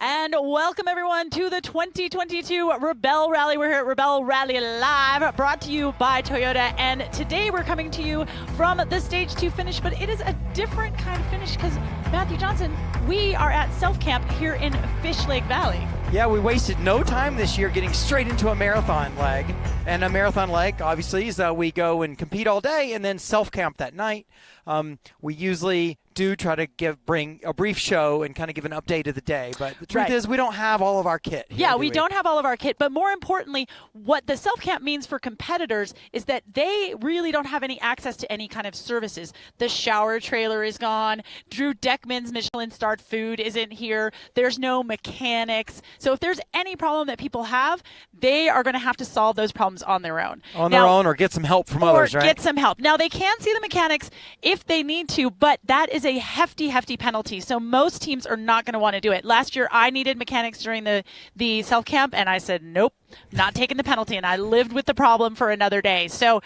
And welcome everyone to the 2022 Rebel Rally. We're here at Rebel Rally Live, brought to you by Toyota. And today we're coming to you from the Stage 2 finish, but it is a different kind of finish because, Matthew Johnson, we are at Self Camp here in Fish Lake Valley. Yeah, we wasted no time this year getting straight into a marathon leg. And a marathon leg, obviously, is we go and compete all day and then self-camp that night. We usually do try to bring a brief show and kind of give an update of the day. But the truth is we don't have all of our kit here, Yeah, we don't have all of our kit. But more importantly, what the self-camp means for competitors is that they really don't have any access to any kind of services. The shower trailer is gone. Drew Deckman's Michelin-starred food isn't here. There's no mechanics. So if there's any problem that people have, they are going to have to solve those problems on their own. Their own, or get some help from others, right? Or get some help. Now, they can see the mechanics if they need to, but that is a hefty, hefty penalty. So most teams are not going to want to do it. Last year, I needed mechanics during the self-camp, and I said, nope, not taking the penalty, and I lived with the problem for another day. So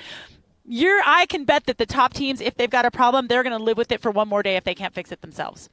I can bet that the top teams, if they've got a problem, they're going to live with it for one more day if they can't fix it themselves.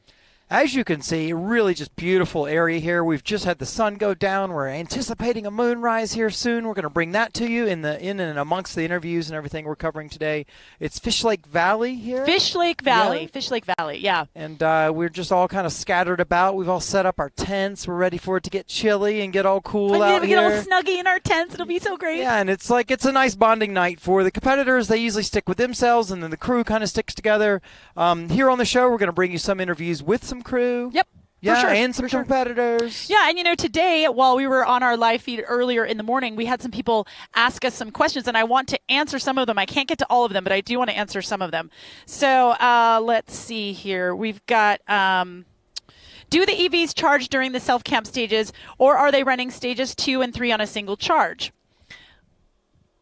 As you can see, really just beautiful area here. We've just had the sun go down. We're anticipating a moonrise here soon. We're going to bring that to you in and amongst the interviews and everything we're covering today. It's Fish Lake Valley here. Fish Lake Valley. Yeah. Fish Lake Valley, yeah. And we're just all kind of scattered about. We've all set up our tents. We're ready for it to get chilly and get all cool out we here. Get all snuggy in our tents. It'll be so great. Yeah, and it's a nice bonding night for the competitors. They usually stick with themselves, and then the crew kind of sticks together. Here on the show, we're going to bring you some interviews with some crew. Yep. Yeah, sure, and some competitors. Yeah, and today, while we were on our live feed earlier in the morning, we had some people ask us some questions, and I want to answer some of them. I can't get to all of them, but I do want to answer some of them. So let's see here. We've got, do the EVs charge during the self-camp stages, or are they running stages 2 and 3 on a single charge?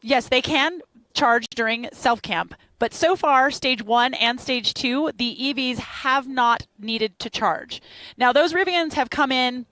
Yes, they can charge during self-camp. But so far, stage 1 and stage 2, the EVs have not needed to charge. Now, those Rivians have come in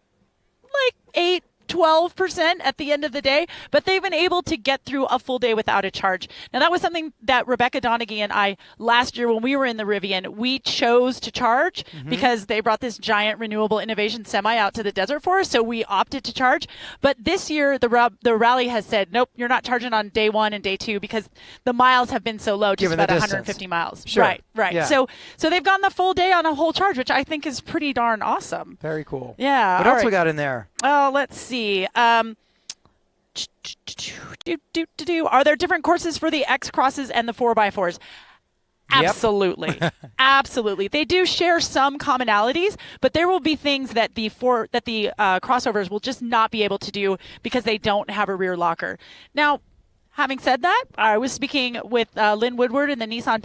like 12% at the end of the day, but they've been able to get through a full day without a charge. Now, that was something that Rebecca Donaghy and I, last year when we were in the Rivian, we chose to charge because they brought this giant renewable innovation semi out to the desert for us, so we opted to charge. But this year, the rally has said, nope, you're not charging on day 1 and day 2 because the miles have been so low, just about 150 miles. Sure. Right. Yeah. So they've gone the full day on a whole charge, which I think is pretty darn awesome. Very cool. Yeah. What else we got in there? Oh, let's see. Are there different courses for the X crosses and the 4x4s? Absolutely. Yep. Absolutely. They do share some commonalities, but there will be things that the crossovers will just not be able to do because they don't have a rear locker. Now, having said that, I was speaking with Lynn Woodward in the Nissan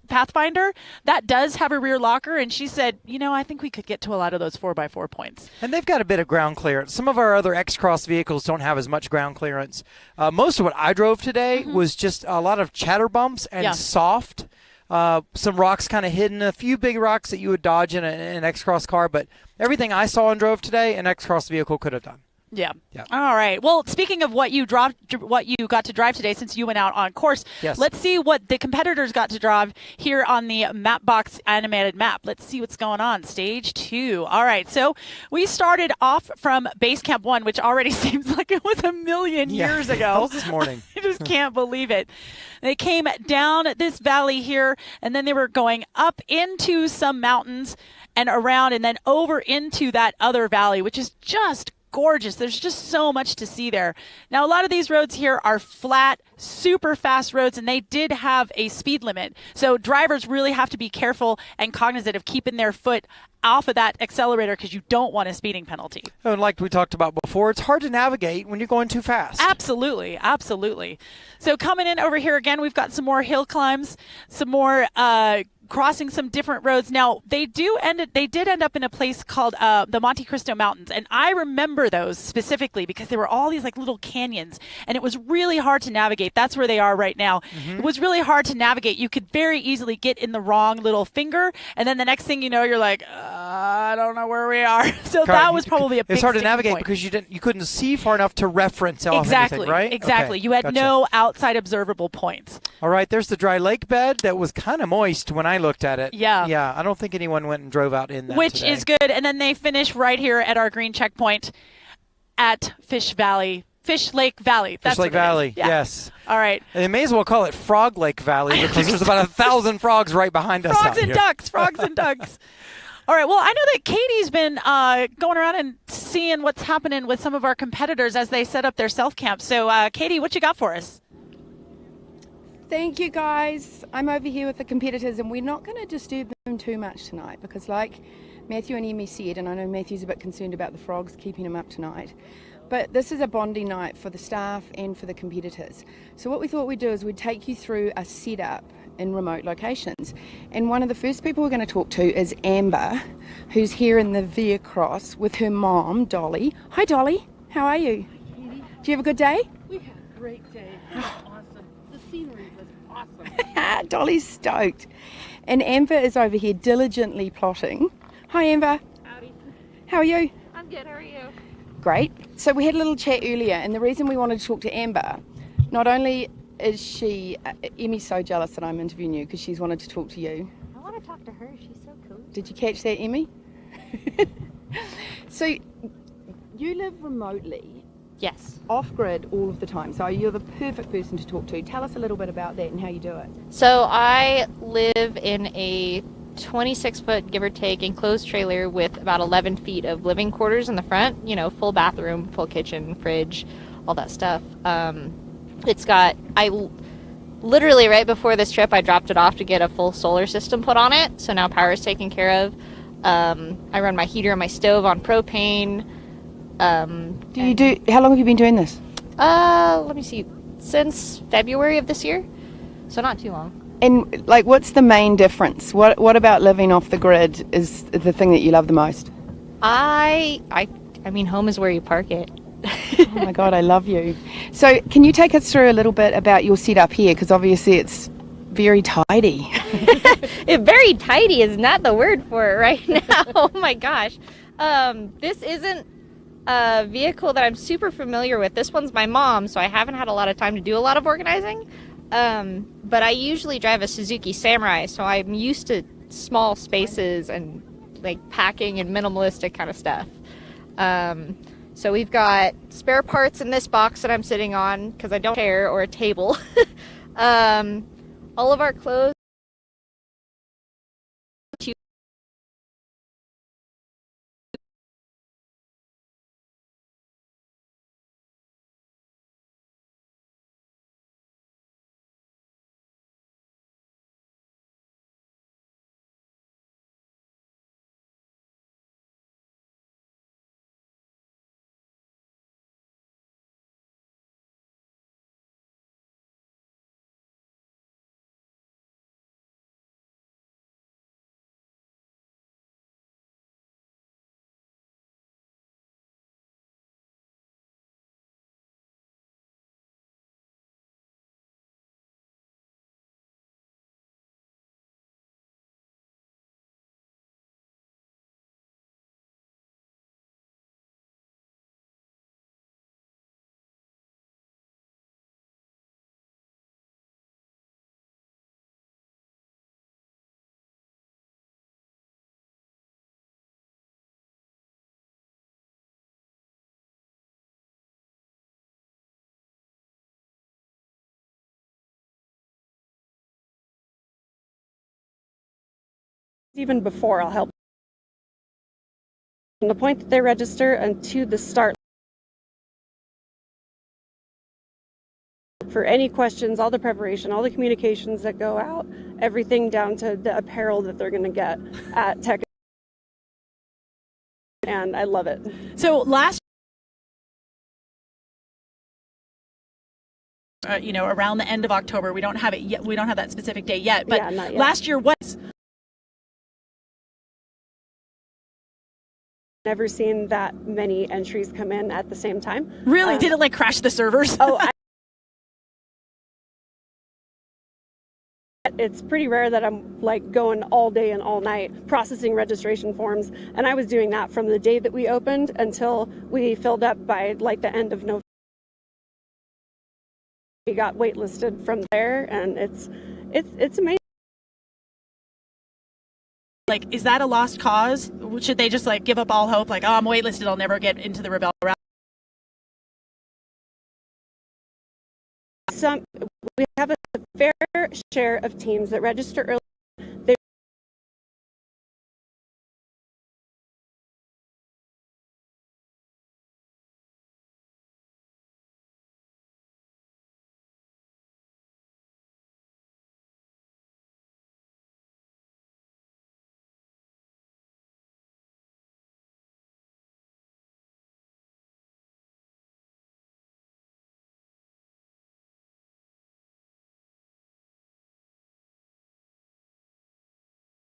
Pathfinder. That does have a rear locker, and she said, I think we could get to a lot of those 4x4 points. And they've got a bit of ground clearance. Some of our other X-Cross vehicles don't have as much ground clearance. Most of what I drove today was just a lot of chatter bumps and soft. Some rocks kind of hidden, a few big rocks that you would dodge in an X-Cross car, but everything I saw and drove today, an X-Cross vehicle could have done. Yeah. All right. Well, speaking of what you got to drive today, since you went out on course, let's see what the competitors got to drive here on the Mapbox animated map. Let's see what's going on. Stage 2. All right. So we started off from base camp 1, which already seems like it was a million years ago. That was this morning. I just can't believe it. They came down this valley here, and then they were going up into some mountains and around, and then over into that other valley, which is just gorgeous. There's just so much to see there. Now, a lot of these roads here are flat, super fast roads, and they did have a speed limit. So drivers really have to be careful and cognizant of keeping their foot off of that accelerator because you don't want a speeding penalty. And like we talked about before, it's hard to navigate when you're going too fast. Absolutely. Absolutely. So coming in over here again, we've got some more hill climbs, some more crossing some different roads. Now, they did end up in a place called the Monte Cristo Mountains, and I remember those specifically because there were all these like little canyons, and it was really hard to navigate. That's where they are right now. It was really hard to navigate. You could very easily get in the wrong little finger, and then the next thing you know, you're like, I don't know where we are. So that was probably a big It's hard to navigate point. because you couldn't see far enough to reference off anything, right? Exactly. Okay, You had gotcha. no outside observable points. All right, there's the dry lake bed that was kind of moist when I looked at it. Yeah, I don't think anyone went and drove out in that Which today. is good. And then they finish right here at our green checkpoint at Fish Lake Valley. Fish Lake Valley, yes. All right. And they may as well call it Frog Lake Valley because there's about 1,000 frogs right behind us Frogs out and here. ducks, frogs and ducks. All right. Well, I know that Katy's been going around and seeing what's happening with some of our competitors as they set up their self-camp. So, Katy, what you got for us? Thank you, guys. I'm over here with the competitors, and we're not going to disturb them too much tonight because, like Matthew and Emme said, and I know Matthew's a bit concerned about the frogs keeping him up tonight, but this is a bonding night for the staff and for the competitors. So what we thought we'd do is we'd take you through a setup in remote locations. And one of the first people we're going to talk to is Amber, who's here in the Via Cross with her mom, Dolly. Hi, Dolly. How are you? Hi, Katy. Do you have a good day? We had a great day. It was awesome. The scenery was awesome. Dolly's stoked. And Amber is over here diligently plotting. Hi, Amber. Howdy. How are you? I'm good. How are you? Great. So we had a little chat earlier, and the reason we wanted to talk to Amber, not only is she, Emmy's so jealous that I'm interviewing you because she's wanted to talk to you. I want to talk to her. She's so cool. Did you catch that, Emmy? So you live remotely, Yes. off-grid all of the time, so you're the perfect person to talk to. Tell us a little bit about that and how you do it. So I live in a 26-foot, give or take, enclosed trailer with about 11 feet of living quarters in the front, you know, full bathroom, full kitchen, fridge, all that stuff. Literally right before this trip, I dropped it off to get a full solar system put on it. So now power is taken care of. I run my heater and my stove on propane. How long have you been doing this? Let me see, since February of this year. So not too long. And like, what's the main difference? What about living off the grid is the thing that you love the most? I mean, home is where you park it. Oh my God, I love you. So can you take us through a little bit about your setup here? Because obviously it's very tidy. Very tidy is not the word for it right now. Oh my gosh. This isn't a vehicle that I'm super familiar with. This one's my mom, so I haven't had a lot of time to do a lot of organizing. But I usually drive a Suzuki Samurai, so I'm used to small spaces and like packing and minimalistic kind of stuff. So we've got spare parts in this box that I'm sitting on because I don't care, or a table. All of our clothes. Even before, I'll help from the point that they register and to the start. For any questions, all the preparation, all the communications that go out, everything down to the apparel that they're going to get at Tech. And I love it. So last around the end of October, we don't have it yet. We don't have that specific day yet. But Yeah, not yet. last year was. Never seen that many entries come in at the same time. Really? Did it like crash the servers? Oh, it's pretty rare that I'm like going all day and all night processing registration forms, and I was doing that from the day that we opened until we filled up by like the end of November. We got waitlisted from there, and it's amazing. Like, is that a lost cause? Should they just like give up all hope? Like, oh, I'm waitlisted, I'll never get into the Rebel route. We have a fair share of teams that register early.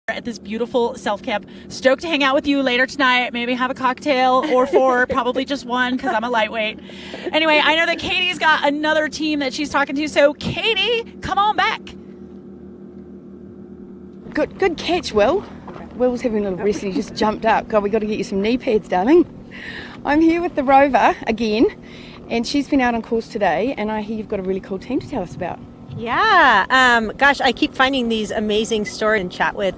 At this beautiful self-camp. Stoked to hang out with you later tonight. Maybe have a cocktail or four, probably just one because I'm a lightweight. Anyway, I know that Katy's got another team that she's talking to. So Katy, come on back. Good catch, Will. Will's having a little rest and he just jumped up. God, we got to get you some knee pads, darling. I'm here with the Rover again, and she's been out on course today, and I hear you've got a really cool team to tell us about. Yeah, gosh, I keep finding these amazing stories and chat with.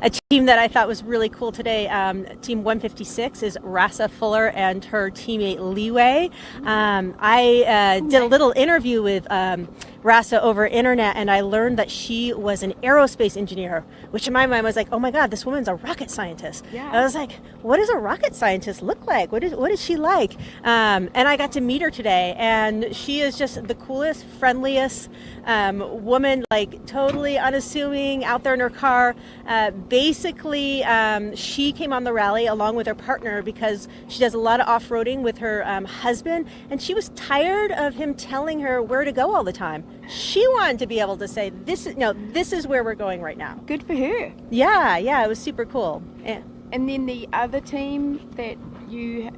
a team that I thought was really cool today, Team 156, is Rasa Fuller and her teammate Liwei. I did a little interview with Rasa over internet, and I learned that she was an aerospace engineer, which in my mind was like, oh my God, this woman's a rocket scientist. Yeah. I was like, what does a rocket scientist look like? What is she like? And I got to meet her today, and she is just the coolest, friendliest woman, like totally unassuming, out there in her car. Basically, she came on the rally along with her partner because she does a lot of off-roading with her husband, and she was tired of him telling her where to go all the time. She wanted to be able to say, this is where we're going right now. Good for her. Yeah, it was super cool. Yeah. And then the other team that you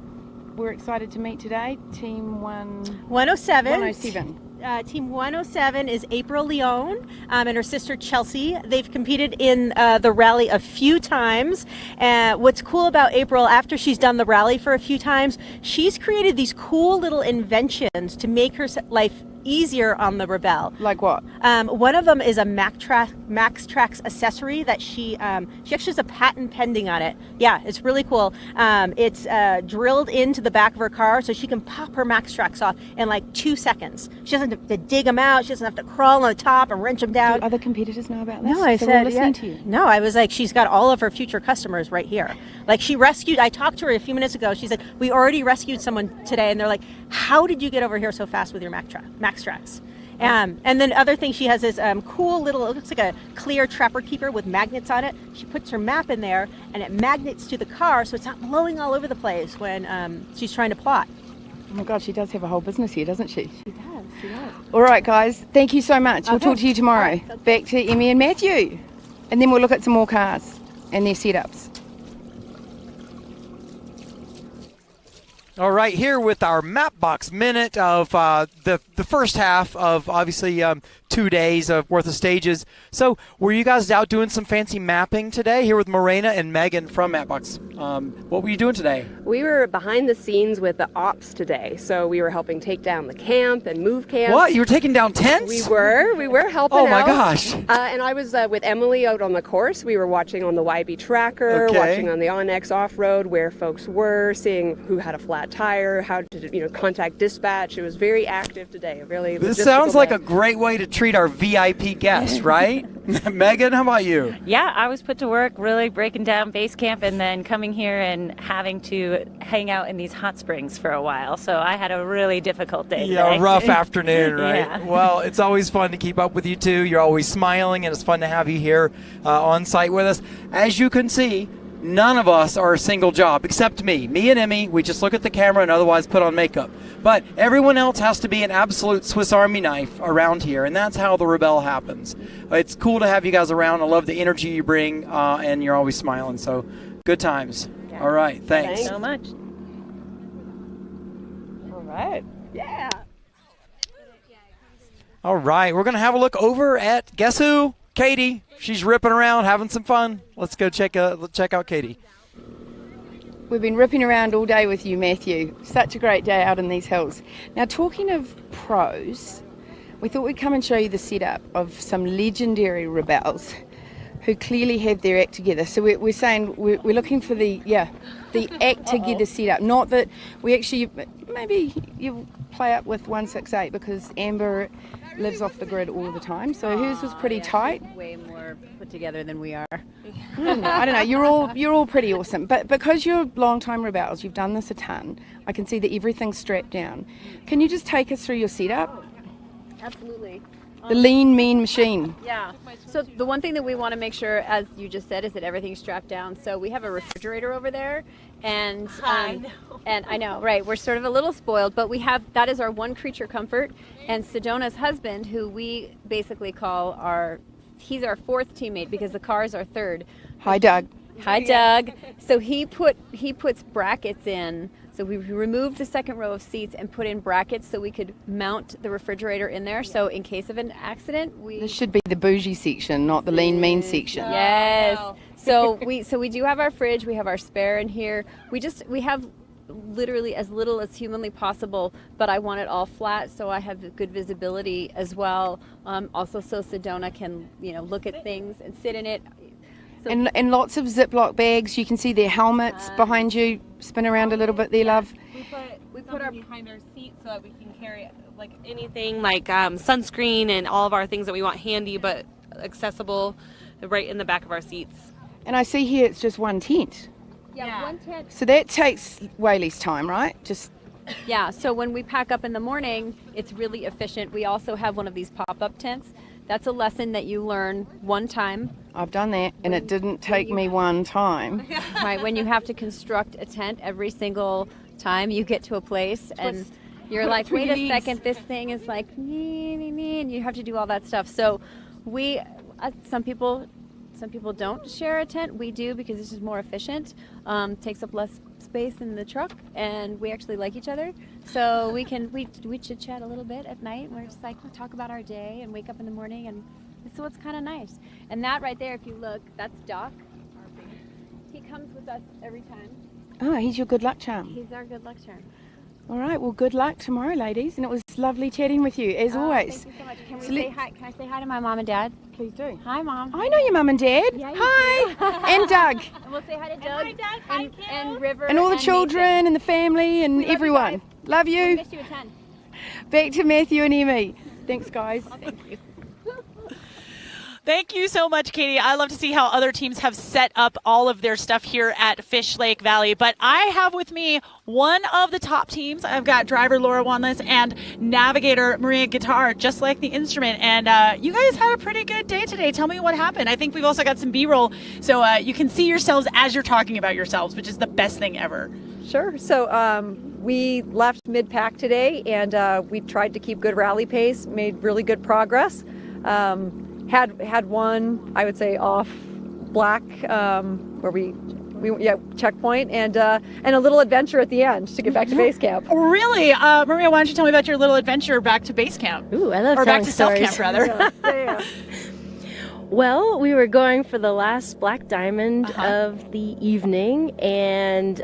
were excited to meet today, Team 107. 107. Team 107 is April Leon and her sister Chelsea. They've competed in the rally a few times. What's cool about April, after she's done the rally for a few times, she's created these cool little inventions to make her life easier on the Rebelle. Like what? One of them is a MaxTrax accessory that she actually has a patent pending on it. Yeah, it's really cool. It's drilled into the back of her car, so she can pop her MaxTrax off in like 2 seconds. She doesn't have to dig them out. She doesn't have to crawl on the top and wrench them down. Do other competitors know about this? No, I So said, we're listening to you. No, I was like, she's got all of her future customers right here. Like I talked to her a few minutes ago. She said, we already rescued someone today. And they're like, how did you get over here so fast with your MaxTrax? And then other thing, she has this cool little, it looks like a clear trapper keeper with magnets on it. She puts her map in there and it magnets to the car so it's not blowing all over the place when she's trying to plot. Oh my God, she does have a whole business here, doesn't she? She does. All right, guys. Thank you so much. We'll Okay. talk to you tomorrow. All right. Back to Emme and Matthew. And then we'll look at some more cars and their setups. All right, here with our Mapbox Minute of the first half of obviously 2 days of worth of stages. So were you guys out doing some fancy mapping today here with Morena and Megan from Mapbox? What were you doing today? We were behind the scenes with the ops today. So we were helping take down the camp and move camps. What? You were taking down tents? We were helping out. Oh my gosh. And I was with Emily out on the course. We were watching on the YB tracker, Okay. watching on the Onyx off-road where folks were, seeing who had a flat tire, how to contact dispatch. It was very active today. Really. This sounds like a great way to treat our VIP guests, right? Megan, how about you? Yeah, I was put to work really breaking down base camp and then coming here and having to hang out in these hot springs for a while. So I had a really difficult day Yeah, today. rough afternoon, right? Yeah. Well, it's always fun to keep up with you two. You're always smiling, and it's fun to have you here on site with us. As you can see, none of us are a single job except me. Me and Emme, we just look at the camera and otherwise put on makeup. But everyone else has to be an absolute Swiss Army knife around here, and that's how the Rebelle happens. It's cool to have you guys around. I love the energy you bring, and you're always smiling. So good times. Yeah. All right, thanks. Thanks so much. All right. Yeah. All right, we're going to have a look over at, guess who? Katy. She's ripping around, having some fun. Let's go check out Katy. We've been ripping around all day with you, Matthew. Such a great day out in these hills. Now, talking of pros, we thought we'd come and show you the setup of some legendary Rebelles who clearly have their act together. So we're saying we're looking for the act together setup. Not that we actually, maybe you play up with 168 because Amber lives off the grid all the time. So hers was pretty tight. Way more put together than we are. I don't know. You're all pretty awesome. But because you're long-time Rebelles, you've done this a ton. I can see that everything's strapped down. Can you just take us through your setup? Absolutely. The lean, mean machine. Yeah. So the one thing that we want to make sure, as you just said, is that everything's strapped down. So we have a refrigerator over there, and and I know, right? We're sort of a little spoiled, but that is our one creature comfort. And Sedona's husband, who we basically call he's our fourth teammate because the car is our third. Hi, Doug. Hi, Doug. So he puts brackets in. So we removed the second row of seats and put in brackets so we could mount the refrigerator in there. So in case of an accident, This should be the bougie section, not the lean, mean section. Yes. So we do have our fridge. We have our spare in here. We have literally as little as humanly possible, but I want it all flat so I have good visibility as well. Also, so Sedona can look at things and sit in it. And lots of Ziploc bags. You can see their helmets behind you. Spin around a little bit there, love. We put our behind our seat so that we can carry like anything like sunscreen and all of our things that we want handy but accessible right in the back of our seats. And I see here it's just one tent. Yeah, one tent. So that takes way less time, right? Yeah, so when we pack up in the morning, it's really efficient. We also have one of these pop-up tents. That's a lesson that you learn one time. I've done that, and it didn't take me one time. Right, when you have to construct a tent every single time you get to a place, and you're like, wait a second, this thing is like, and you have to do all that stuff. So we, some people don't share a tent. We do because it's just more efficient, takes up less space in the truck, and we actually like each other, so we chit chat a little bit at night. We're just like, we talk about our day and wake up in the morning, and so it's kind of nice. And that right there, if you look, that's Doc. He comes with us every time. Oh, he's your good luck charm. He's our good luck charm. All right, well, good luck tomorrow, ladies, and it was lovely chatting with you, as always. Thank you so much. Can we say hi? Can I say hi to my mom and dad? Please do. Hi, Mom. I know your mum and dad. Yeah, hi. And Doug. And we'll say hi to Doug. Hi, Doug. Hi, and River. And all the children Nathan. and the family and everyone. Love We you. miss you a ton. Back to Matthew and Emme. Thanks, guys. Thank you so much, Katie. I love to see how other teams have set up all of their stuff here at Fish Lake Valley. But I have with me one of the top teams. I've got driver Laura Wanless and navigator Maria Guitar, just like the instrument. And you guys had a pretty good day today. Tell me what happened. I think we've also got some B-roll, so you can see yourselves as you're talking about yourselves, which is the best thing ever. Sure. So we left mid-pack today, and we tried to keep good rally pace, made really good progress. Had one, I would say, off black where we checkpoint, and a little adventure at the end to get back to base camp. Really? Maria, why don't you tell me about your little adventure back to base camp? Ooh, I love or telling back to stories. self camp, rather. Yeah. Well, we were going for the last black diamond of the evening, and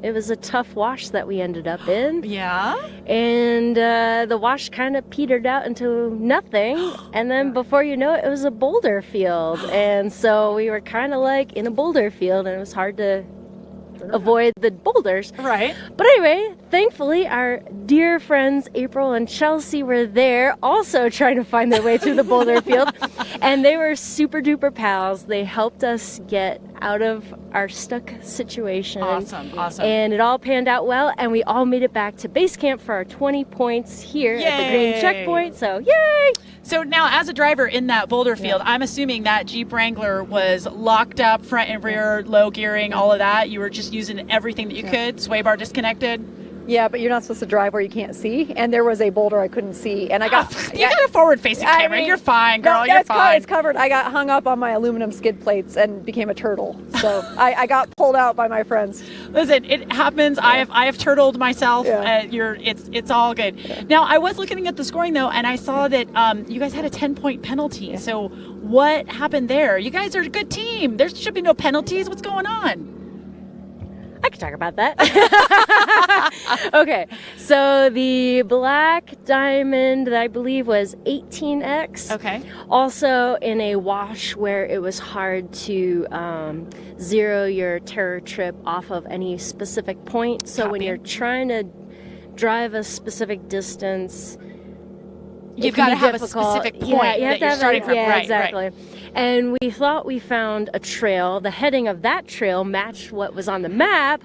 it was a tough wash that we ended up in. Yeah? And the wash kind of petered out into nothing, and then before you know it, it was a boulder field. And so we were kind of like in a boulder field, and it was hard to avoid the boulders. Right. But anyway, thankfully, our dear friends April and Chelsea were there, also trying to find their way through the boulder field. And they were super duper pals. They helped us get out of our stuck situation. Awesome. And it all panned out well, and we all made it back to base camp for our 20 points here at the green checkpoint. So, yay! So now, as a driver in that boulder field, I'm assuming that Jeep Wrangler was locked up, front and rear, low gearing, all of that. You were just using everything that you could, sway bar disconnected. Yeah, but you're not supposed to drive where you can't see, and there was a boulder I couldn't see, and I got... You got a forward-facing camera. You're fine, girl. You're fine. It's covered. I got hung up on my aluminum skid plates and became a turtle. So I got pulled out by my friends. Listen, it happens. Yeah. I have turtled myself. Yeah. It's all good. Yeah. Now, I was looking at the scoring, though, and I saw that you guys had a 10-point penalty. Yeah. So what happened there? You guys are a good team. There should be no penalties. What's going on? I could talk about that. Okay, so the black diamond that I believe was 18X. Okay. Also in a wash where it was hard to zero your terror trip off of any specific point. So when you're trying to drive a specific distance, you've got to have a specific point that you're starting from. Yeah, right, exactly. Right. And we thought we found a trail. The heading of that trail matched what was on the map,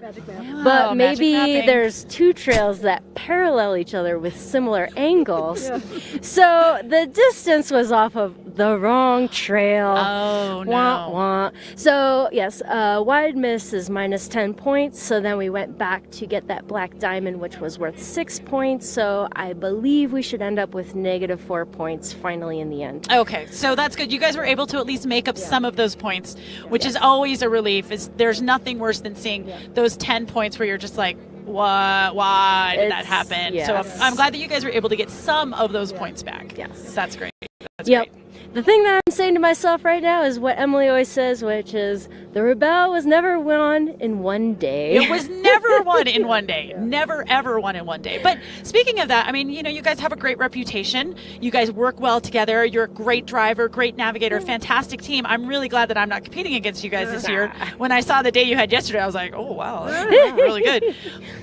but maybe there's two trails that parallel each other with similar angles. Yeah. So the distance was off of the wrong trail. Oh, no. Wah, wah. So, yes, wide miss is minus 10 points. So then we went back to get that black diamond, which was worth 6 points. So I believe we should end up with negative 4 points finally in the end. Okay, so that's good. You guys were able to at least make up some of those points, which is always a relief. There's nothing worse than seeing those 10 points where you're just like, what? Why did that happen? Yes. So I'm glad that you guys were able to get some of those points back. Yes. That's great. That's great. the thing that I'm saying to myself right now is what Emily always says, which is the rebel was never won in one day. It was never won in one day. Never, ever won in one day. But speaking of that, I mean, you guys have a great reputation. You guys work well together. You're a great driver, great navigator, fantastic team. I'm really glad that I'm not competing against you guys this year. When I saw the day you had yesterday, I was like, oh, wow, that's really good.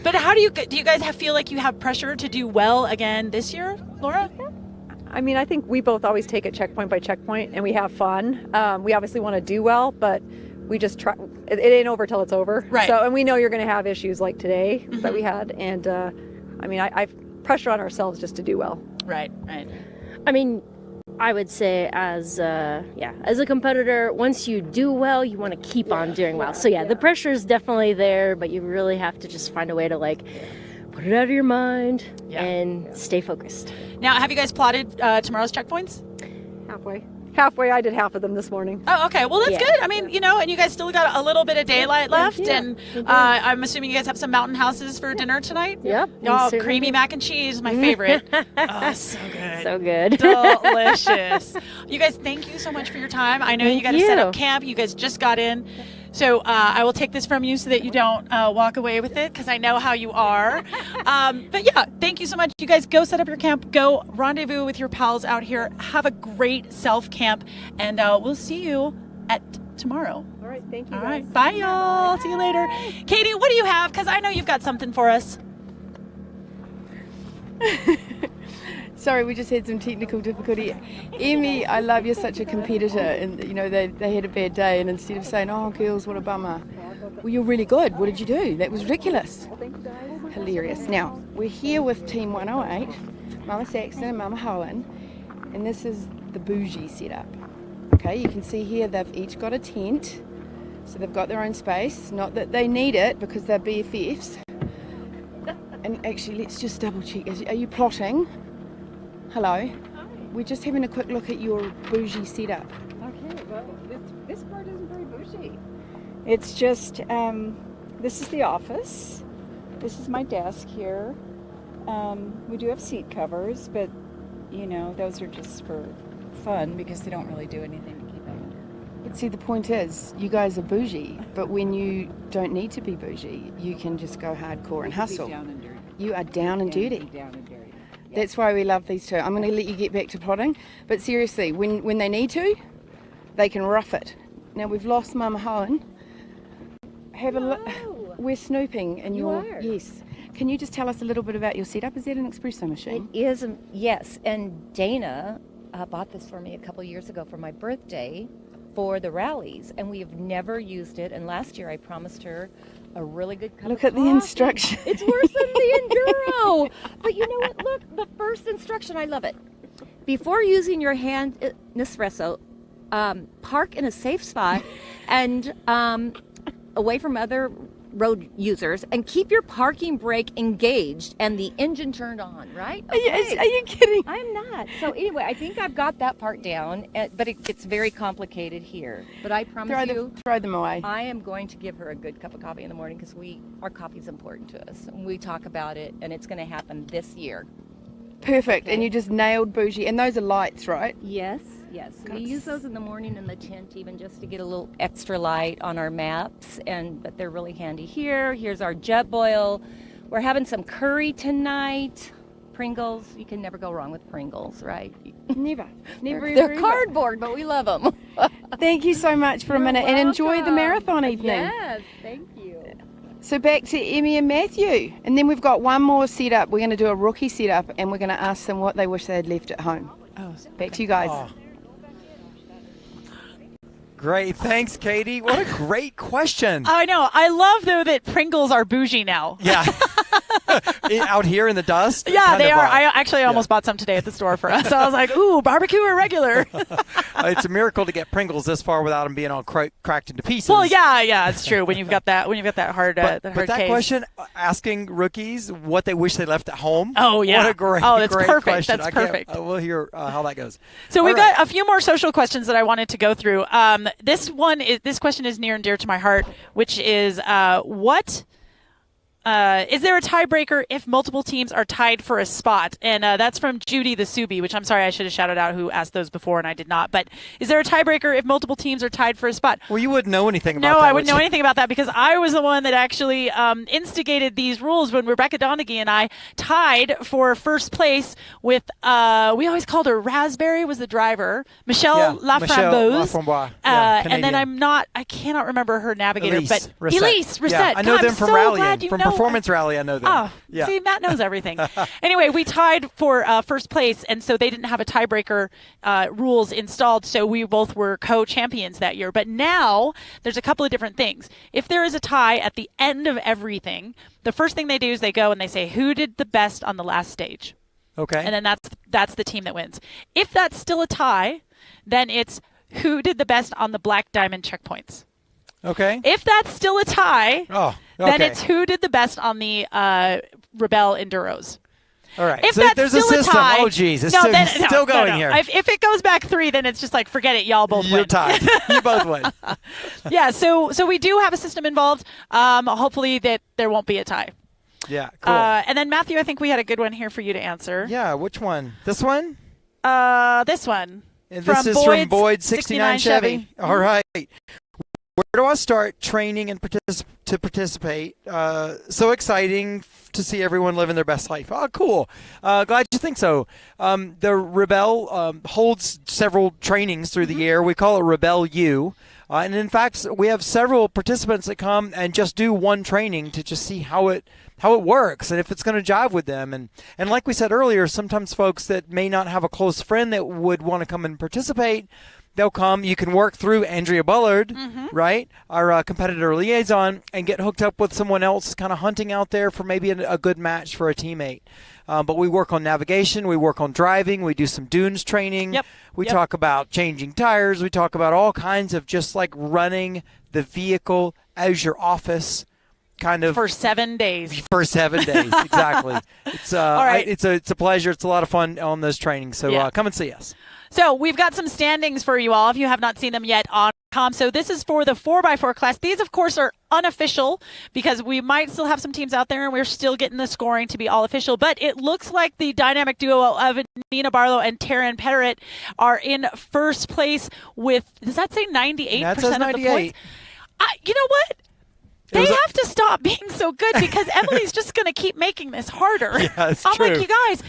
But how do you guys feel like you have pressure to do well again this year, Laura? I mean, I think we both always take it checkpoint by checkpoint, and we have fun. We obviously want to do well, but we just try. It ain't over till it's over. Right. So, and we know you're going to have issues like today that we had, and I mean, I've pressure on ourselves just to do well. Right. I mean, I would say as a competitor, once you do well, you want to keep on doing well. So the pressure is definitely there, but you really have to just find a way to put it out of your mind and stay focused. Now, have you guys plotted tomorrow's checkpoints? Halfway. I did half of them this morning. Oh, okay. Well, that's good. I mean, and you guys still got a little bit of daylight left, and I'm assuming you guys have some mountain houses for dinner tonight? Yep. Oh, creamy mac and cheese, my favorite. Oh, so good. So good. Delicious. You guys, thank you so much for your time. I know you got to set up camp. You guys just got in. So I will take this from you so that you don't walk away with it, because I know how you are. But thank you so much. You guys go set up your camp. Go rendezvous with your pals out here. Have a great self-camp, and we'll see you at tomorrow. All right, thank you. All right, bye, y'all. See you later. Katy, what do you have? Because I know you've got something for us. Sorry, we just had some technical difficulty. Emme, I love you're such a competitor, and they had a bad day, and instead of saying, "Oh, girls, what a bummer," well, you're really good. What did you do? That was ridiculous. Hilarious. Now we're here with Team 108, Mama Saxton and Mama Hohen, and this is the bougie setup. Okay, you can see here they've each got a tent, so they've got their own space. Not that they need it because they're BFFs. And actually, let's just double check. Are you plotting? Hello. Hi. We're just having a quick look at your bougie setup. Okay, well, this part isn't very bougie. It's just, this is the office. This is my desk here. We do have seat covers, but, those are just for fun because they don't really do anything to keep them. But see, the point is, you guys are bougie, but when you don't need to be bougie, you can just go hardcore and hustle. Down and dirty. You are down and dirty. Down and dirty. That's why we love these two. I'm going to let you get back to plotting, but seriously, when they need to, they can rough it. Now we've lost Mama Hohen. Have a look. We're snooping in your. Yes. Can you just tell us a little bit about your setup? Is that an espresso machine? It is, yes. And Dana bought this for me a couple years ago for my birthday for the rallies, and we have never used it. And last year I promised her a really good cup Look of at the instructions. It's worse than the Enduro. But you know what? Look, the first instruction, I love it. Before using your hand Nespresso, park in a safe spot and away from other road users, and keep your parking brake engaged and the engine turned on, right? Okay. Are you kidding? I'm not. So anyway, I think I've got that part down, but it gets very complicated here. But I promise throw them away. I am going to give her a good cup of coffee in the morning because our coffee is important to us. And we talk about it, and it's going to happen this year. Perfect. Okay. And you just nailed bougie. And those are lights, right? Yes. We use those in the morning in the tent, even just to get a little extra light on our maps, but they're really handy here. Here's our jet boil. We're having some curry tonight. Pringles, you can never go wrong with Pringles, right? Never. They're cardboard, but we love them. Thank you so much for a minute, and enjoy the marathon evening. Yes, thank you. So back to Emme and Matthew, and then we've got one more setup. We're going to do a rookie setup, and we're going to ask them what they wish they had left at home. Back to you guys. Oh. Great. Thanks, Katy. What a great question. I know. I love, though, that Pringles are bougie now. Yeah. Out here in the dust? Yeah, they are. I almost bought some today at the store for us. So I was like, ooh, barbecue or regular? It's a miracle to get Pringles this far without them being all cracked into pieces. Well, yeah, it's true. When you've got that hard but hard that case. question, asking rookies what they wish they left at home. Oh, yeah. What a great that's great perfect. question. That's perfect. We'll hear how that goes. So we've got a few more social questions that I wanted to go through. This question is near and dear to my heart, which is what Is there a tiebreaker if multiple teams are tied for a spot? And that's from Judy the Subi, which I'm sorry, I should have shouted out who asked those before and I did not. But is there a tiebreaker if multiple teams are tied for a spot? Well, you wouldn't know anything about that. No, I wouldn't know anything about that because I was the one that actually instigated these rules when Rebecca Donaghy and I tied for first place with, we always called her Raspberry was the driver, Michelle Laframboise. And then I cannot remember her navigator, but Elise Reset. Yeah, I know them from rallying, from Performance Rally. I know them. Oh, yeah. See, Matt knows everything. Anyway, we tied for first place, and so they didn't have a tiebreaker rules installed, so we both were co-champions that year. But now there's a couple of different things. If there is a tie at the end of everything, the first thing they do is they go and they say, who did the best on the last stage? Okay. And then that's the team that wins. If that's still a tie, then it's who did the best on the black diamond checkpoints. Okay. If that's still a tie, then it's who did the best on the Rebel Enduros. All right. If so that's there's still a system. tie, Oh, geez. It's still going here. If it goes back 3, then it's just like, forget it. Y'all both win. You're tied. You both win. Yeah, so we do have a system involved. Hopefully that there won't be a tie. Yeah, cool. And then, Matthew, I think we had a good one here for you to answer. Yeah, which one? This one? This one. And this is from Boyd 69 Chevy. All right. Where do I start training and to participate? So exciting to see everyone living their best life. Oh, cool. Glad you think so. The Rebel holds several trainings through the year. We call it Rebel U. And in fact, we have several participants that come and just do one training to just see how it works and if it's going to jive with them. And like we said earlier, sometimes folks that may not have a close friend that would want to come and participate, they'll come. You can work through Andrea Bullard, right, our competitor liaison, and get hooked up with someone else kind of hunting out there for maybe a good match for a teammate. But we work on navigation. We work on driving. We do some dunes training. We talk about changing tires. We talk about all kinds of just like running the vehicle as your office. Kind of for 7 days. For 7 days, exactly. It's all right. It's a pleasure. It's a lot of fun on those trainings. So come and see us. So we've got some standings for you all if you have not seen them yet on .com. So this is for the 4x4 class. These, of course, are unofficial because we might still have some teams out there and we're still getting the scoring to be all official. But it looks like the dynamic duo of Nina Barlow and Taryn Petterett are in first place with, does that say 98% that says 98. of the points? You know what? They have to stop being so good because Emily's just going to keep making this harder. Yeah, that's I'm true. like, you guys,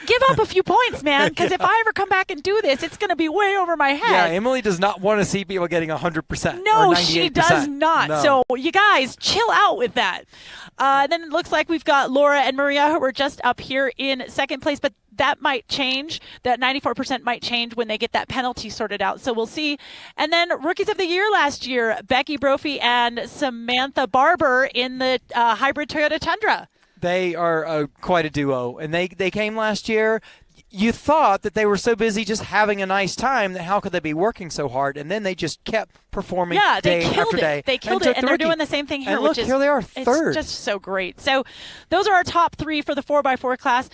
give up a few points, man, because if I ever come back and do this, it's going to be way over my head. Yeah, Emily does not want to see people getting 100%. No, or 98%. she does not. No. So you guys, chill out with that. Then it looks like we've got Laura and Maria who are just up here in second place, but that might change. That 94% might change when they get that penalty sorted out. So we'll see. And then Rookies of the Year last year, Becky Brophy and Samantha Barber in the hybrid Toyota Tundra. They are quite a duo, and they came last year. You thought that they were so busy just having a nice time that how could they be working so hard? And then they just kept performing day after day. They killed it, and they're doing the same thing here. And look, here they are, third. It's just so great. So those are our top 3 for the 4x4 class.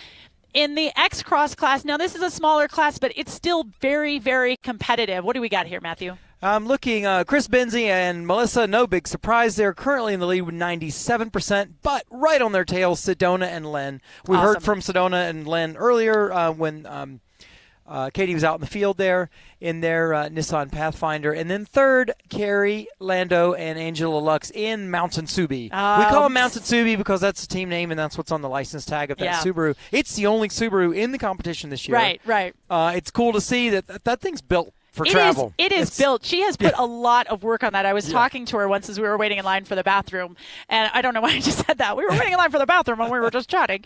In the X-Cross class, now this is a smaller class, but it's still very, very competitive. What do we got here, Matthew? I'm looking, Chris Benzie and Melissa, no big surprise. They're currently in the lead with 97%, but right on their tails, Sedona and Len. We heard from Sedona and Len earlier when Katy was out in the field there in their Nissan Pathfinder. And then third, Carrie, Lando, and Angela Lux in Mountain Subi. We call them Mountain Subi because that's the team name and that's what's on the license tag of that Subaru. It's the only Subaru in the competition this year. Right. It's cool to see that thing's built for travel. It is built. She has put a lot of work on that. I was talking to her once as we were waiting in line for the bathroom, and I don't know why I just said that. We were waiting in line for the bathroom when we were just chatting.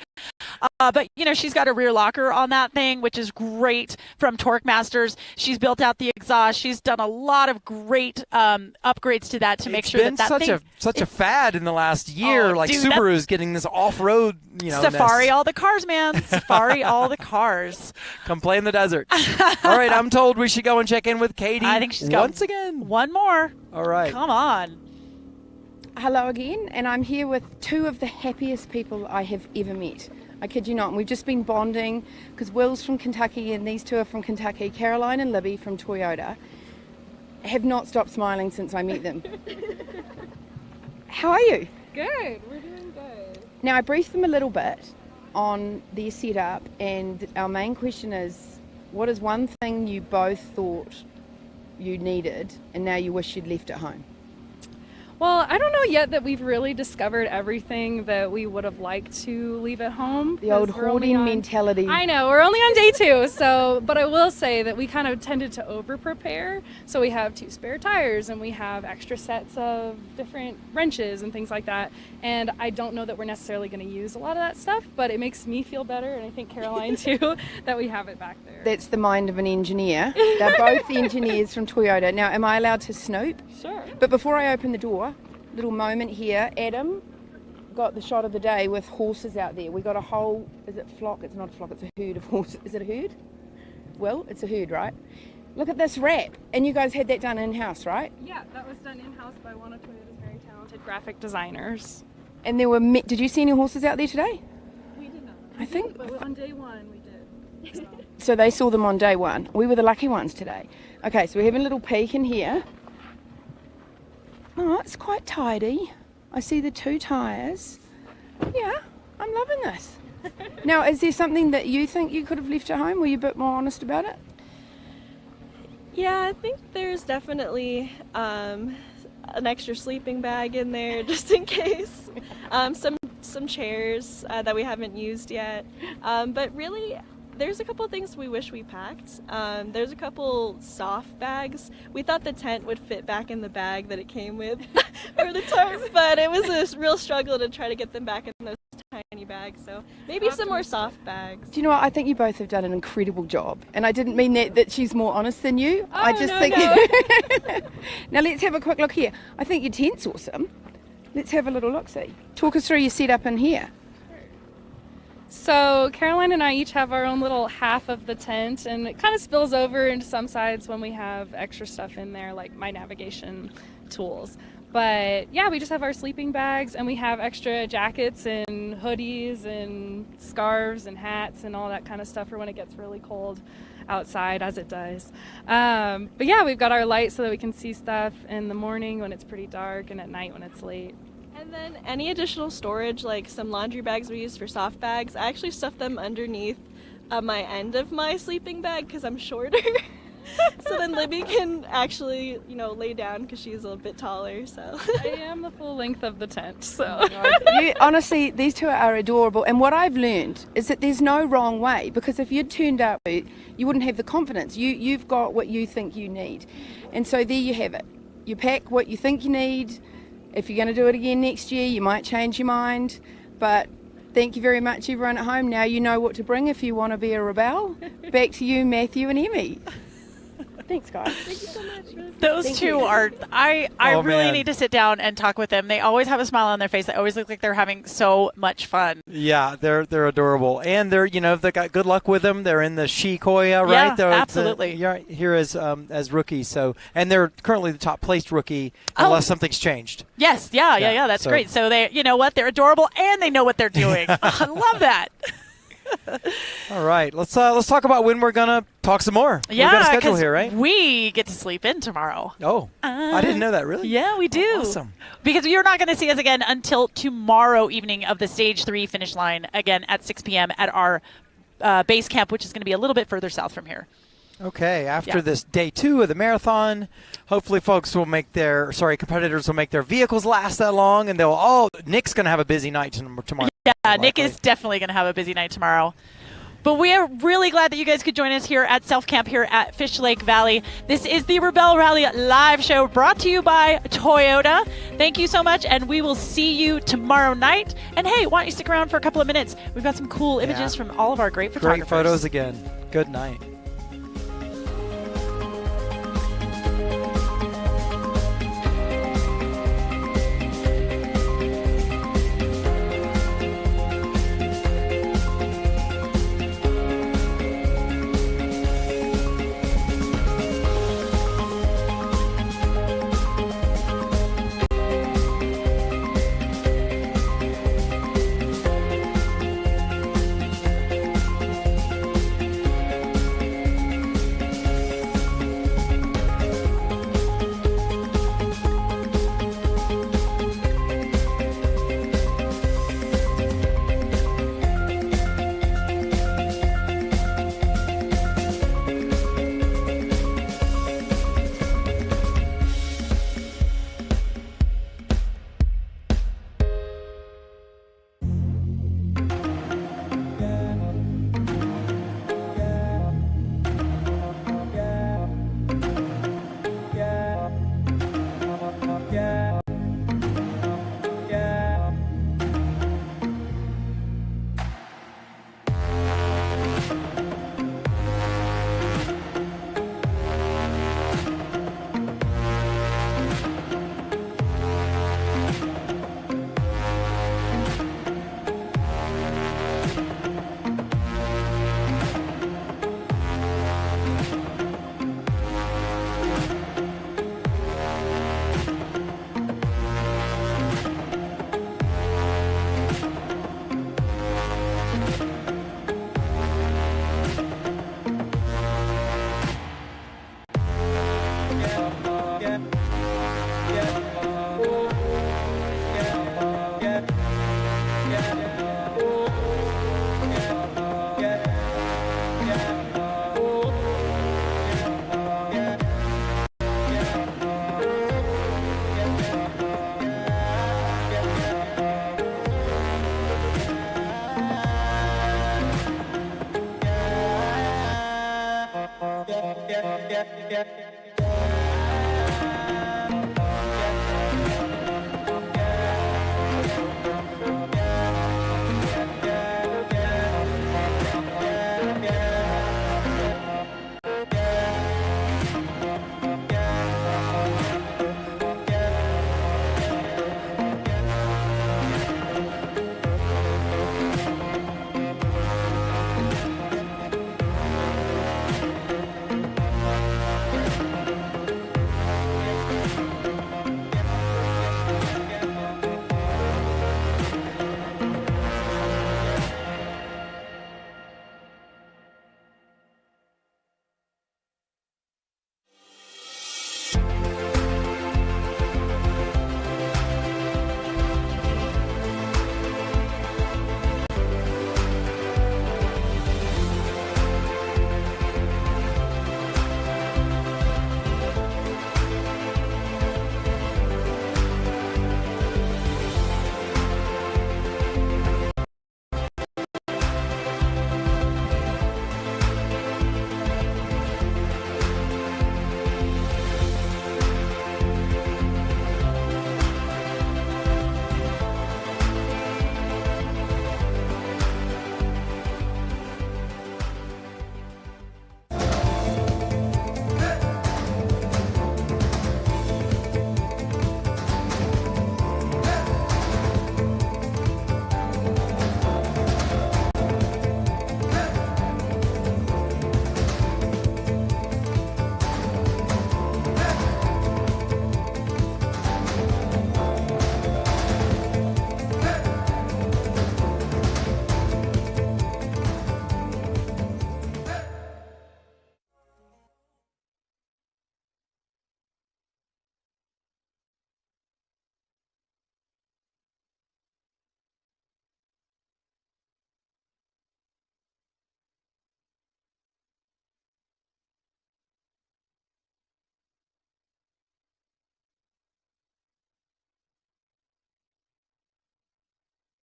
But, you know, she's got a rear locker on that thing, which is great from Torque Masters. She's built out the exhaust. She's done a lot of great upgrades to that to make sure that thing... It's been such a fad in the last year. Subaru's getting this off-road, Safari all the cars, man. Safari all the cars. Come play in the desert. All right, I'm told we should go and check in with Katy. I think she's got once again. One more. All right. Come on. Hello again, and I'm here with 2 of the happiest people I have ever met. I kid you not, and we've just been bonding because Will's from Kentucky and these 2 are from Kentucky. Caroline and Libby from Toyota have not stopped smiling since I met them. How are you? Good. We're doing good. Now, I briefed them a little bit on their setup, and our main question is, what is one thing you both thought you needed and now you wish you'd left at home? Well, I don't know yet that we've really discovered everything that we would have liked to leave at home. The old hoarding mentality. I know, we're only on day 2, so, but I will say that we kind of tended to over-prepare. So we have 2 spare tires, and we have extra sets of different wrenches and things like that. And I don't know that we're necessarily going to use a lot of that stuff, but it makes me feel better, and I think Caroline too, that we have it back there. That's the mind of an engineer. They're both engineers from Toyota. Now, am I allowed to snoop? Sure. But before I open the door, little moment here, Adam got the shot of the day with horses out there. We got a whole, is it flock? It's not a flock, it's a herd of horses. Is it a herd? Well, it's a herd, right? Look at this wrap. And you guys had that done in-house, right? Yeah, that was done in-house by one of Toyota's very talented graphic designers. And there were, did you see any horses out there today? We did not. I think. But on day 1 we did. So they saw them on day 1. We were the lucky ones today. Okay, so we're having a little peek in here. Oh, it's quite tidy. I see the 2 tyres. Yeah, I'm loving this. Now, is there something that you think you could have left at home? Were you a bit more honest about it? Yeah, I think there's definitely an extra sleeping bag in there just in case. Some chairs that we haven't used yet. But really, there's a couple of things we wish we packed. There's a couple soft bags. We thought the tent would fit back in the bag that it came with, or the tarp, but it was a real struggle to try to get them back in those tiny bags. So maybe some more soft bags. Do you know what? I think you both have done an incredible job. And I didn't mean that she's more honest than you. Oh, I just no, think... no. Now let's have a quick look here. I think your tent's awesome. Let's have a little look-see. Talk us through your setup in here. So Caroline and I each have our own little half of the tent, and it kind of spills over into some sides when we have extra stuff in there, like my navigation tools. But yeah, we just have our sleeping bags, and we have extra jackets and hoodies and scarves and hats and all that kind of stuff for when it gets really cold outside, as it does. But yeah, we've got our lights so that we can see stuff in the morning when it's pretty dark and at night when it's late. And then any additional storage, like some laundry bags we use for soft bags, I actually stuffed them underneath my end of my sleeping bag because I'm shorter. So then Libby can actually, lay down because she's a little bit taller. So I am the full length of the tent. So honestly, these 2 are adorable. And what I've learned is that there's no wrong way, because if you'd turned up, you wouldn't have the confidence. You've got what you think you need. And so there you have it. You pack what you think you need. If you're going to do it again next year, you might change your mind. But thank you very much, everyone at home. Now you know what to bring if you want to be a rebel. Back to you, Matthew and Emme. Thanks, guys. Thank you so much. Those 2 are, I really need to sit down and talk with them. They always have a smile on their face. They always look like they're having so much fun. Yeah, they're adorable. And they're, they got good luck with them. They're in the Shikoya, right? Yeah, They're absolutely. Here as rookies. So, and they're currently the top placed rookie unless something's changed. Yes, yeah, that's great. So they, you know what, they're adorable and they know what they're doing. I love that. All right, let's talk about when we're gonna talk some more. Yeah, we've got a schedule here, right? We get to sleep in tomorrow. Oh, I didn't know that. Really? Yeah, we do. Oh, awesome. Because you're not going to see us again until tomorrow evening of the Stage 3 finish line, again at 6 p.m. at our base camp, which is going to be a little bit further south from here. Okay, after this day 2 of the marathon, hopefully competitors will make their vehicles last that long, and Nick's going to have a busy night tomorrow. Yeah, Nick is definitely going to have a busy night tomorrow. But we are really glad that you guys could join us here at Self Camp here at Fish Lake Valley. This is the Rebel Rally live show brought to you by Toyota. Thank you so much, and we will see you tomorrow night. And hey, why don't you stick around for a couple of minutes? We've got some cool images from all of our great photographers. Great photos again. Good night. yeah.